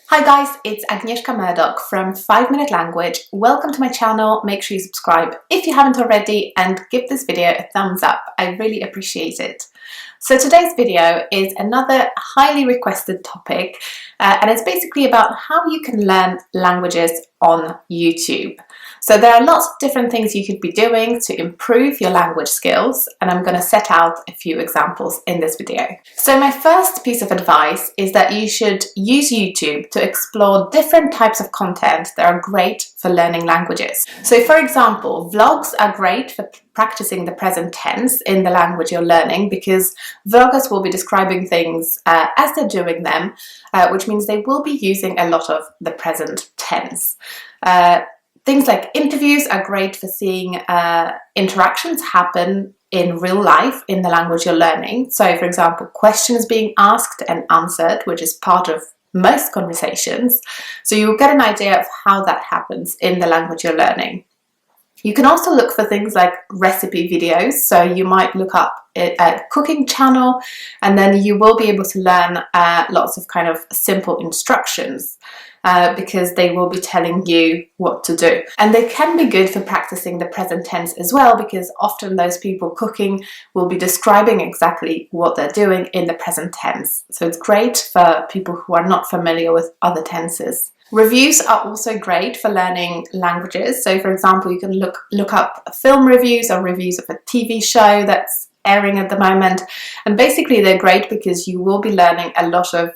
Hi guys, it's Agnieszka from 5 Minute Language. Welcome to my channel. Make sure you subscribe if you haven't already and give this video a thumbs up. I really appreciate it. So today's video is another highly requested topic and it's basically about how you can learn languages on YouTube. So there are lots of different things you could be doing to improve your language skills, and I'm going to set out a few examples in this video. So my first piece of advice is that you should use YouTube to explore different types of content that are great for learning languages. So for example, vlogs are great for practicing the present tense in the language you're learning, because vloggers will be describing things as they're doing them, which means they will be using a lot of the present tense. Things like interviews are great for seeing interactions happen in real life in the language you're learning. So for example, questions being asked and answered, which is part of most conversations. So you'll get an idea of how that happens in the language you're learning. You can also look for things like recipe videos. So you might look up a cooking channel and then you will be able to learn lots of kind of simple instructions. Because they will be telling you what to do. And they can be good for practicing the present tense as well, because often those people cooking will be describing exactly what they're doing in the present tense. So it's great for people who are not familiar with other tenses. Reviews are also great for learning languages. So for example, you can look up film reviews or reviews of a TV show that's airing at the moment, and basically they're great because you will be learning a lot of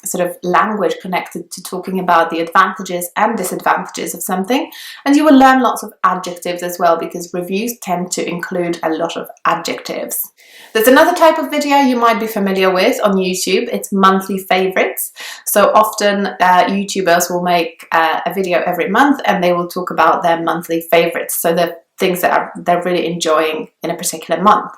sort of language connected to talking about the advantages and disadvantages of something, and you will learn lots of adjectives as well, because reviews tend to include a lot of adjectives. There's another type of video you might be familiar with on YouTube. It's monthly favorites. So often YouTubers will make a video every month and they will talk about their monthly favorites, so the things that they're really enjoying in a particular month.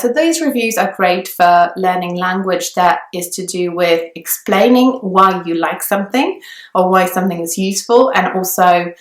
So those reviews are great for learning language that is to do with explaining why you like something or why something is useful, and also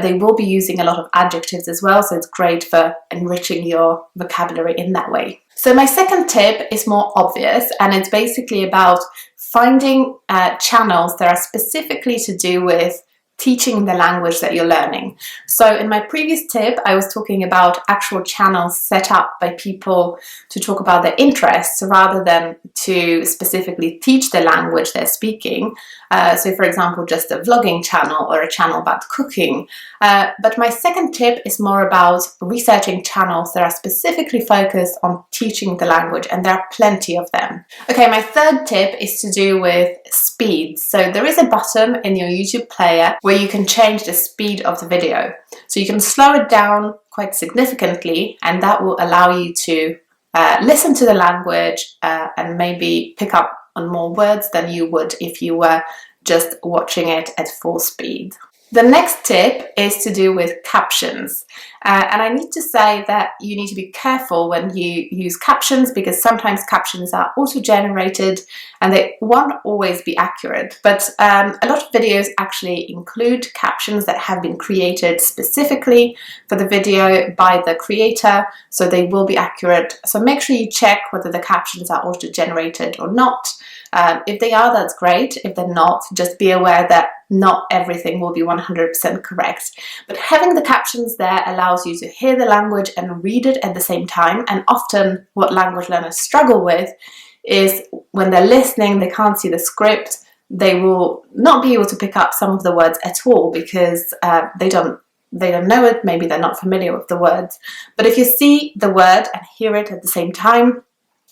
they will be using a lot of adjectives as well, so it's great for enriching your vocabulary in that way. So my second tip is more obvious, and it's basically about finding channels that are specifically to do with teaching the language that you're learning. So in my previous tip, I was talking about actual channels set up by people to talk about their interests rather than to specifically teach the language they're speaking. So for example, just a vlogging channel or a channel about cooking. But my second tip is more about researching channels that are specifically focused on teaching the language, and there are plenty of them. Okay, my third tip is to do with speed. So there is a button in your YouTube player where you can change the speed of the video. So you can slow it down quite significantly, and that will allow you to listen to the language and maybe pick up on more words than you would if you were just watching it at full speed. The next tip is to do with captions. And I need to say that you need to be careful when you use captions, because sometimes captions are auto-generated and they won't always be accurate. But a lot of videos actually include captions that have been created specifically for the video by the creator, so they will be accurate. So make sure you check whether the captions are auto-generated or not. If they are, that's great. If they're not, just be aware that not everything will be 100% correct. But having the captions there allows you to hear the language and read it at the same time. And often what language learners struggle with is when they're listening, they can't see the script. They will not be able to pick up some of the words at all because they don't know it. Maybe they're not familiar with the words. But if you see the word and hear it at the same time,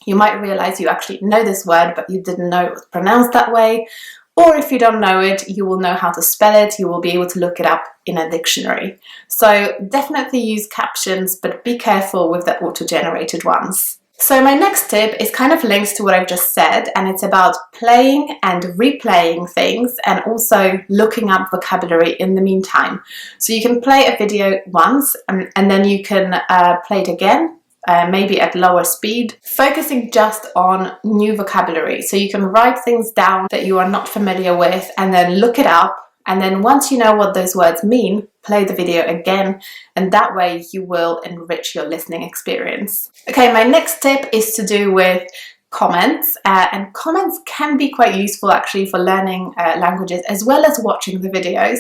you might realize you actually know this word, but you didn't know it was pronounced that way. Or if you don't know it, you will know how to spell it. You will be able to look it up in a dictionary. So definitely use captions, but be careful with the auto-generated ones. So my next tip is kind of linked to what I've just said, and it's about playing and replaying things and also looking up vocabulary in the meantime. So you can play a video once and then you can play it again. Maybe at lower speed, focusing just on new vocabulary. So you can write things down that you are not familiar with and then look it up. And then once you know what those words mean, play the video again. And that way you will enrich your listening experience. Okay, my next tip is to do with comments, and comments can be quite useful actually for learning languages as well as watching the videos.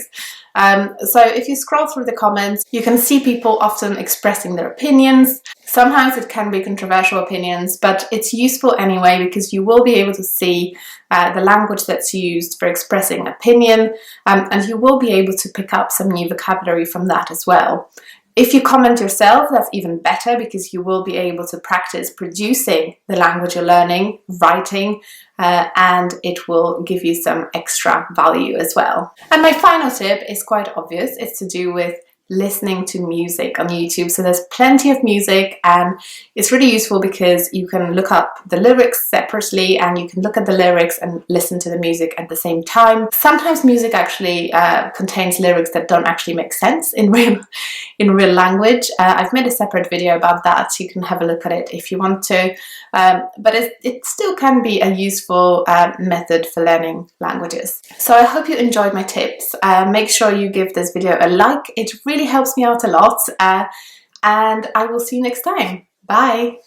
So if you scroll through the comments, you can see people often expressing their opinions. Sometimes it can be controversial opinions, but it's useful anyway because you will be able to see the language that's used for expressing opinion, and you will be able to pick up some new vocabulary from that as well. If you comment yourself, that's even better because you will be able to practice producing the language you're learning, writing, and it will give you some extra value as well. And my final tip is quite obvious. It's to do with listening to music on YouTube. So there's plenty of music, and it's really useful because you can look up the lyrics separately and you can look at the lyrics and listen to the music at the same time. Sometimes music actually contains lyrics that don't actually make sense in real language. I've made a separate video about that, so you can have a look at it if you want to. But it still can be a useful method for learning languages. So I hope you enjoyed my tips. Make sure you give this video a like. It really helps me out a lot, and I will see you next time. Bye!